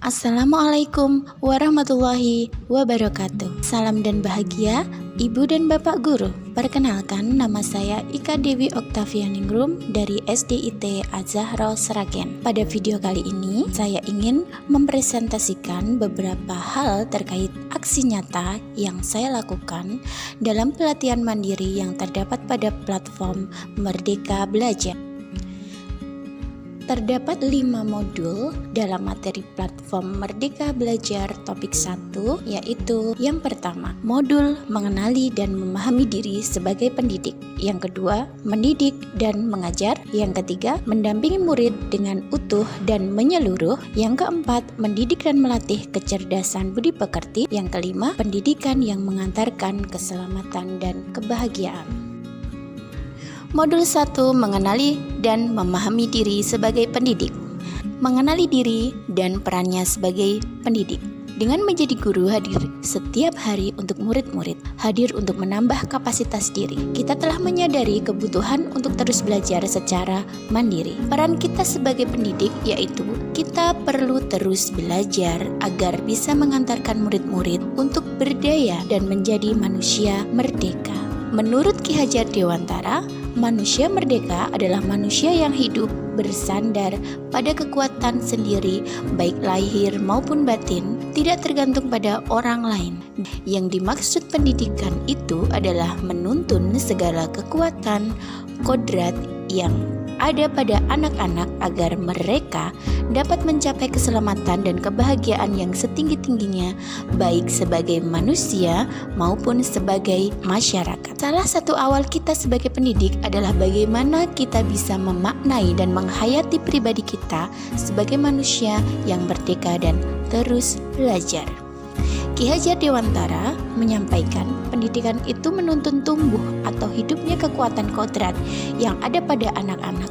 Assalamualaikum warahmatullahi wabarakatuh. Salam dan bahagia Ibu dan Bapak Guru. Perkenalkan, nama saya Ika Dewi Oktavianingrum dari SDIT Az-Zahra Sragen. Pada video kali ini, saya ingin mempresentasikan beberapa hal terkait aksi nyata yang saya lakukan dalam pelatihan mandiri yang terdapat pada platform Merdeka Belajar. Terdapat 5 modul dalam materi platform Merdeka Belajar topik 1, yaitu yang pertama, modul mengenali dan memahami diri sebagai pendidik. Yang kedua, mendidik dan mengajar. Yang ketiga, mendampingi murid dengan utuh dan menyeluruh. Yang keempat, mendidik dan melatih kecerdasan budi pekerti. Yang kelima, pendidikan yang mengantarkan keselamatan dan kebahagiaan. Modul 1, mengenali dan memahami diri sebagai pendidik. Mengenali diri dan perannya sebagai pendidik. Dengan menjadi guru hadir setiap hari untuk murid-murid, hadir untuk menambah kapasitas diri. Kita telah menyadari kebutuhan untuk terus belajar secara mandiri. Peran kita sebagai pendidik yaitu kita perlu terus belajar agar bisa mengantarkan murid-murid untuk berdaya dan menjadi manusia merdeka. Menurut Ki Hajar Dewantara, manusia merdeka adalah manusia yang hidup bersandar pada kekuatan sendiri, baik lahir maupun batin, tidak tergantung pada orang lain. Yang dimaksud pendidikan itu adalah menuntun segala kekuatan, kodrat yang ada pada anak-anak agar mereka dapat mencapai keselamatan dan kebahagiaan yang setinggi-tingginya, baik sebagai manusia maupun sebagai masyarakat. Salah satu awal kita sebagai pendidik adalah bagaimana kita bisa memaknai dan menghayati pribadi kita sebagai manusia yang merdeka dan terus belajar. Ki Hajar Dewantara menyampaikan pendidikan itu menuntun tumbuh atau hidupnya kekuatan kodrat yang ada pada anak-anak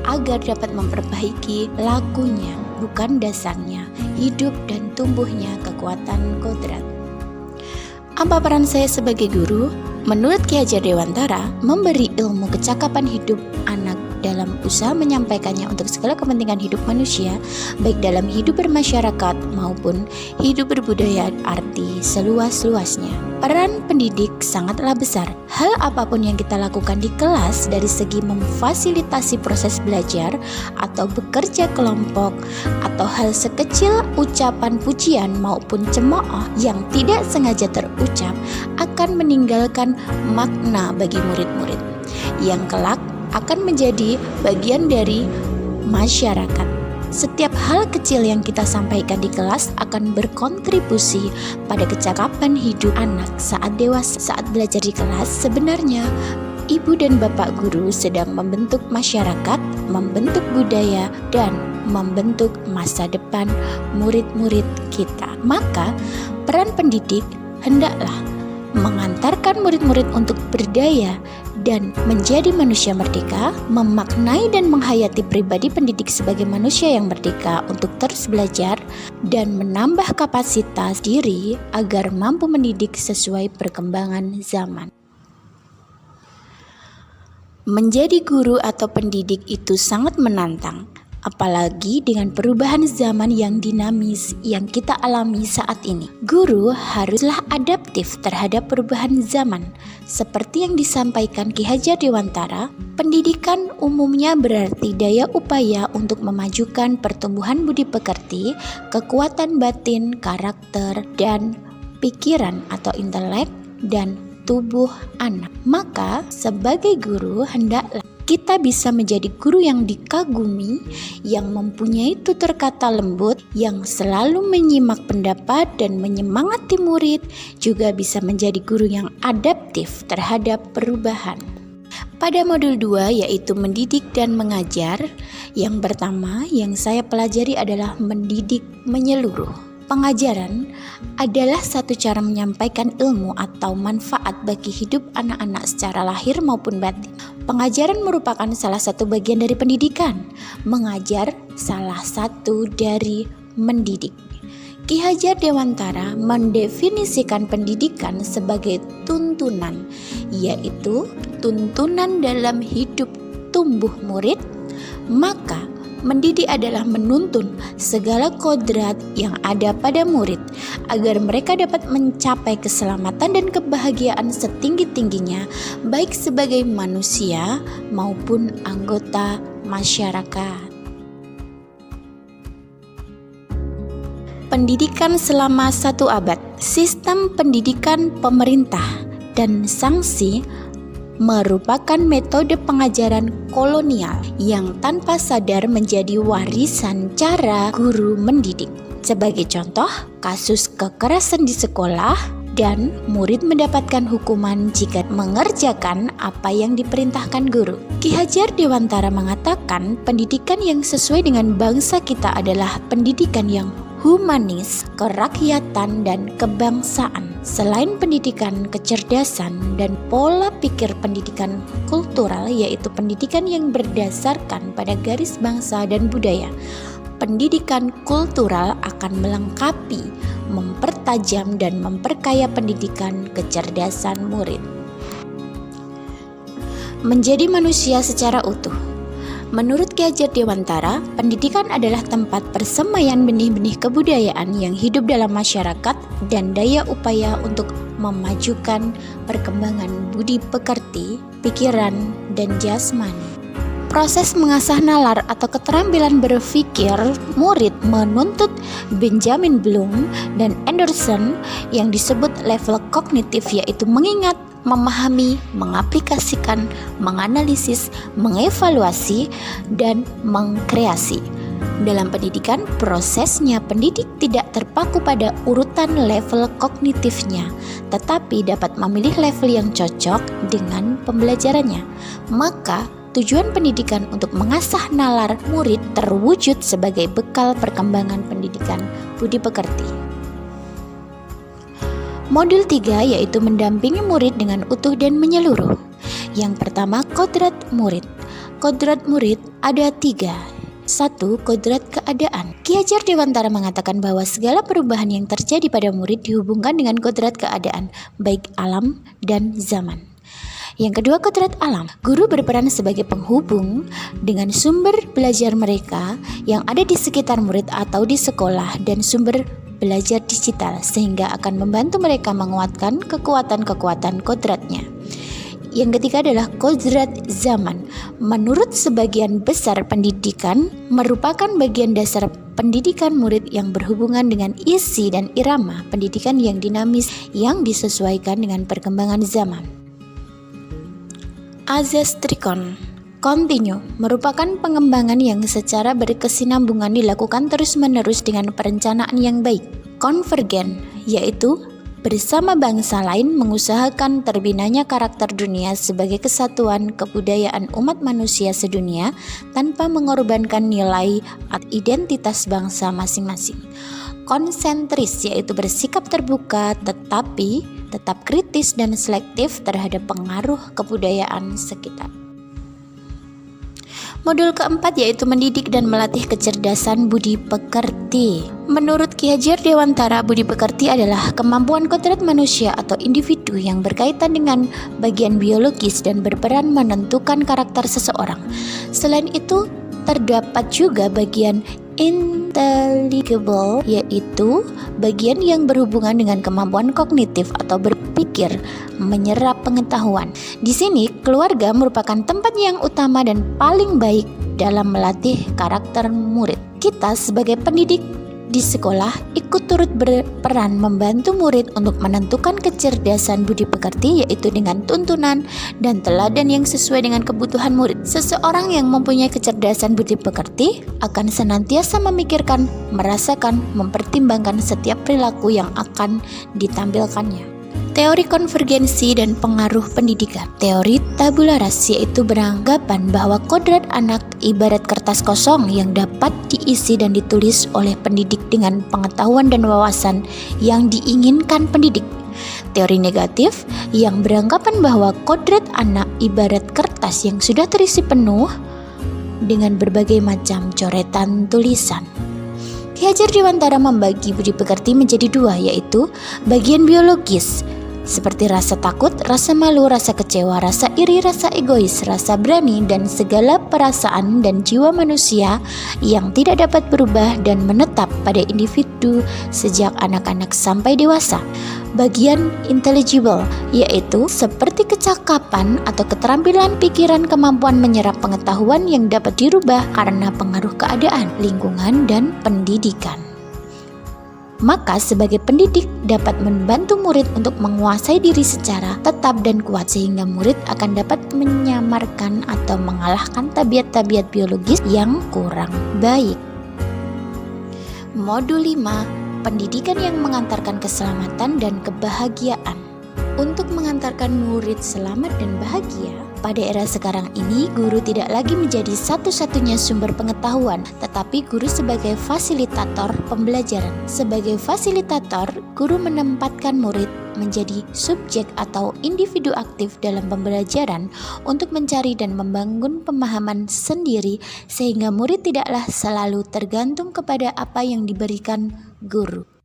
agar dapat memperbaiki lakunya, bukan dasarnya, hidup dan tumbuhnya kekuatan kodrat. Apa peran saya sebagai guru? Menurut Ki Hajar Dewantara, memberi ilmu kecakapan hidup anak dalam usaha menyampaikannya untuk segala kepentingan hidup manusia, baik dalam hidup bermasyarakat maupun hidup berbudaya arti seluas-luasnya. Peran pendidik sangatlah besar. Hal apapun yang kita lakukan di kelas dari segi memfasilitasi proses belajar atau bekerja kelompok atau hal sekecil ucapan pujian maupun cemooh yang tidak sengaja terucap akan meninggalkan makna bagi murid-murid yang kelak akan menjadi bagian dari masyarakat. Setiap hal kecil yang kita sampaikan di kelas akan berkontribusi pada kecakapan hidup anak saat dewasa. Saat belajar di kelas, sebenarnya ibu dan bapak guru sedang membentuk masyarakat, membentuk budaya, dan membentuk masa depan murid-murid kita. Maka, peran pendidik hendaklah mengantarkan murid-murid untuk berdaya dan menjadi manusia merdeka, memaknai dan menghayati pribadi pendidik sebagai manusia yang merdeka untuk terus belajar dan menambah kapasitas diri agar mampu mendidik sesuai perkembangan zaman. Menjadi guru atau pendidik itu sangat menantang, apalagi dengan perubahan zaman yang dinamis yang kita alami saat ini. Guru haruslah adaptif terhadap perubahan zaman. Seperti yang disampaikan Ki Hajar Dewantara, pendidikan umumnya berarti daya upaya untuk memajukan pertumbuhan budi pekerti, kekuatan batin, karakter, dan pikiran atau intelek, dan tubuh anak. Maka sebagai guru hendaklah kita bisa menjadi guru yang dikagumi, yang mempunyai tutur kata lembut, yang selalu menyimak pendapat dan menyemangati murid, juga bisa menjadi guru yang adaptif terhadap perubahan. Pada modul 2 yaitu mendidik dan mengajar, yang pertama yang saya pelajari adalah mendidik menyeluruh. Pengajaran adalah satu cara menyampaikan ilmu atau manfaat bagi hidup anak-anak secara lahir maupun batin. Pengajaran merupakan salah satu bagian dari pendidikan. Mengajar salah satu dari mendidik. Ki Hajar Dewantara mendefinisikan pendidikan sebagai tuntunan, yaitu tuntunan dalam hidup tumbuh murid. Maka Mendidik adalah menuntun segala kodrat yang ada pada murid agar mereka dapat mencapai keselamatan dan kebahagiaan setinggi-tingginya, baik sebagai manusia maupun anggota masyarakat. Pendidikan selama 1 abad. Sistem pendidikan pemerintah dan sanksi merupakan metode pengajaran kolonial yang tanpa sadar menjadi warisan cara guru mendidik. Sebagai contoh, kasus kekerasan di sekolah dan murid mendapatkan hukuman jika mengerjakan apa yang diperintahkan guru. Ki Hajar Dewantara mengatakan pendidikan yang sesuai dengan bangsa kita adalah pendidikan yang humanis, kerakyatan, dan kebangsaan. Selain pendidikan kecerdasan dan pola pikir pendidikan kultural, yaitu pendidikan yang berdasarkan pada garis bangsa dan budaya, pendidikan kultural akan melengkapi, mempertajam, dan memperkaya pendidikan kecerdasan murid. Menjadi manusia secara utuh. Menurut Ki Hajar Dewantara, pendidikan adalah tempat persemaian benih-benih kebudayaan yang hidup dalam masyarakat dan daya upaya untuk memajukan perkembangan budi pekerti, pikiran, dan jasmani. Proses mengasah nalar atau keterampilan berpikir murid menuntut Benjamin Bloom dan Anderson yang disebut level kognitif, yaitu mengingat, memahami, mengaplikasikan, menganalisis, mengevaluasi, dan mengkreasi. Dalam pendidikan, prosesnya pendidik tidak terpaku pada urutan level kognitifnya, tetapi dapat memilih level yang cocok dengan pembelajarannya. Maka, tujuan pendidikan untuk mengasah nalar murid terwujud sebagai bekal perkembangan pendidikan budi pekerti. Modul 3 yaitu mendampingi murid dengan utuh dan menyeluruh. Yang pertama, kodrat murid. Kodrat murid ada 3. 1. Kodrat keadaan. Ki Hajar Dewantara mengatakan bahwa segala perubahan yang terjadi pada murid dihubungkan dengan kodrat keadaan, baik alam dan zaman. Yang kedua, kodrat alam. Guru berperan sebagai penghubung dengan sumber belajar mereka yang ada di sekitar murid atau di sekolah dan sumber belajar digital, sehingga akan membantu mereka menguatkan kekuatan-kekuatan kodratnya. Yang ketiga adalah kodrat zaman. Menurut sebagian besar pendidikan, merupakan bagian dasar pendidikan murid yang berhubungan dengan isi dan irama pendidikan yang dinamis yang disesuaikan dengan perkembangan zaman. Azas Trikon Kontinu merupakan pengembangan yang secara berkesinambungan dilakukan terus-menerus dengan perencanaan yang baik. Konvergen, yaitu bersama bangsa lain mengusahakan terbinanya karakter dunia sebagai kesatuan kebudayaan umat manusia sedunia tanpa mengorbankan nilai atau identitas bangsa masing-masing. Konsentris, yaitu bersikap terbuka tetapi tetap kritis dan selektif terhadap pengaruh kebudayaan sekitar. Modul keempat yaitu mendidik dan melatih kecerdasan budi pekerti. Menurut Ki Hajar Dewantara, budi pekerti adalah kemampuan kodrat manusia atau individu yang berkaitan dengan bagian biologis dan berperan menentukan karakter seseorang. Selain itu, terdapat juga bagian intelligible, yaitu bagian yang berhubungan dengan kemampuan kognitif atau berpikir, menyerap pengetahuan. Di sini, keluarga merupakan tempat yang utama dan paling baik dalam melatih karakter murid. Kita sebagai pendidik di sekolah ikut turut berperan membantu murid untuk menentukan kecerdasan budi pekerti, yaitu dengan tuntunan dan teladan yang sesuai dengan kebutuhan murid. Seseorang yang mempunyai kecerdasan budi pekerti akan senantiasa memikirkan, merasakan, mempertimbangkan setiap perilaku yang akan ditampilkannya. Teori konvergensi dan pengaruh pendidikan. Teori tabula rasa yaitu beranggapan bahwa kodrat anak ibarat kertas kosong yang dapat diisi dan ditulis oleh pendidik dengan pengetahuan dan wawasan yang diinginkan pendidik. Teori negatif yang beranggapan bahwa kodrat anak ibarat kertas yang sudah terisi penuh dengan berbagai macam coretan tulisan. Ki Hajar Dewantara membagi budi pekerti menjadi 2, yaitu bagian biologis seperti rasa takut, rasa malu, rasa kecewa, rasa iri, rasa egois, rasa berani, dan segala perasaan dan jiwa manusia yang tidak dapat berubah dan menetap pada individu sejak anak-anak sampai dewasa. Bagian intelligible, yaitu seperti kecakapan atau keterampilan pikiran, kemampuan menyerap pengetahuan yang dapat dirubah karena pengaruh keadaan, lingkungan, dan pendidikan. Maka sebagai pendidik dapat membantu murid untuk menguasai diri secara tetap dan kuat sehingga murid akan dapat menyamarkan atau mengalahkan tabiat-tabiat biologis yang kurang baik. Modul 5, pendidikan yang mengantarkan keselamatan dan kebahagiaan. Untuk mengantarkan murid selamat dan bahagia, pada era sekarang ini guru tidak lagi menjadi satu-satunya sumber pengetahuan, tetapi guru sebagai fasilitator pembelajaran. Sebagai fasilitator, guru menempatkan murid menjadi subjek atau individu aktif dalam pembelajaran untuk mencari dan membangun pemahaman sendiri sehingga murid tidaklah selalu tergantung kepada apa yang diberikan guru.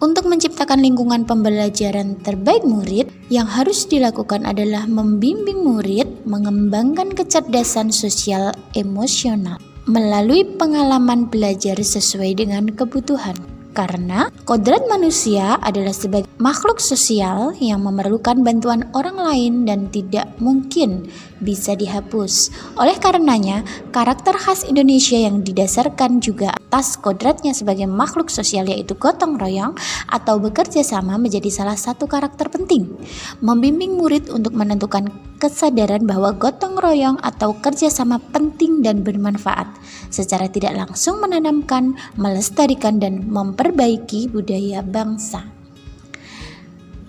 Untuk menciptakan lingkungan pembelajaran terbaik murid, yang harus dilakukan adalah membimbing murid mengembangkan kecerdasan sosial emosional melalui pengalaman belajar sesuai dengan kebutuhan. Karena kodrat manusia adalah sebagai makhluk sosial yang memerlukan bantuan orang lain dan tidak mungkin bisa dihapus. Oleh karenanya, karakter khas Indonesia yang didasarkan juga atas kodratnya sebagai makhluk sosial yaitu gotong royong atau bekerja sama menjadi salah satu karakter penting. Membimbing murid untuk menentukan kesadaran bahwa gotong royong atau kerjasama penting dan bermanfaat, secara tidak langsung menanamkan, melestarikan, dan memperbaiki budaya bangsa.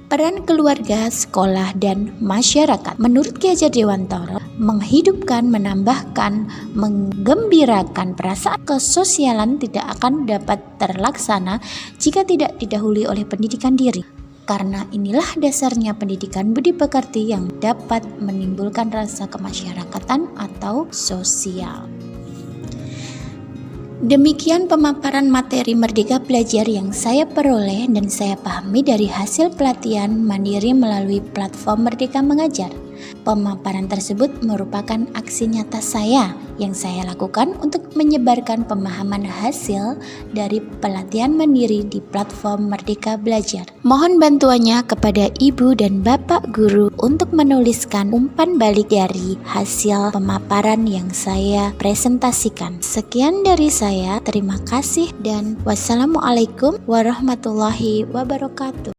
Peran keluarga, sekolah, dan masyarakat menurut Ki Hajar Dewantara menghidupkan, menambahkan, menggembirakan perasaan kesosialan tidak akan dapat terlaksana jika tidak didahului oleh pendidikan diri. Karena inilah dasarnya pendidikan budi pekerti yang dapat menimbulkan rasa kemasyarakatan atau sosial. Demikian pemaparan materi Merdeka Belajar yang saya peroleh dan saya pahami dari hasil pelatihan mandiri melalui platform Merdeka Mengajar. Pemaparan tersebut merupakan aksi nyata saya yang saya lakukan untuk menyebarkan pemahaman hasil dari pelatihan mandiri di platform Merdeka Belajar. Mohon bantuannya kepada Ibu dan Bapak Guru untuk menuliskan umpan balik dari hasil pemaparan yang saya presentasikan. Sekian dari saya, terima kasih dan wassalamualaikum warahmatullahi wabarakatuh.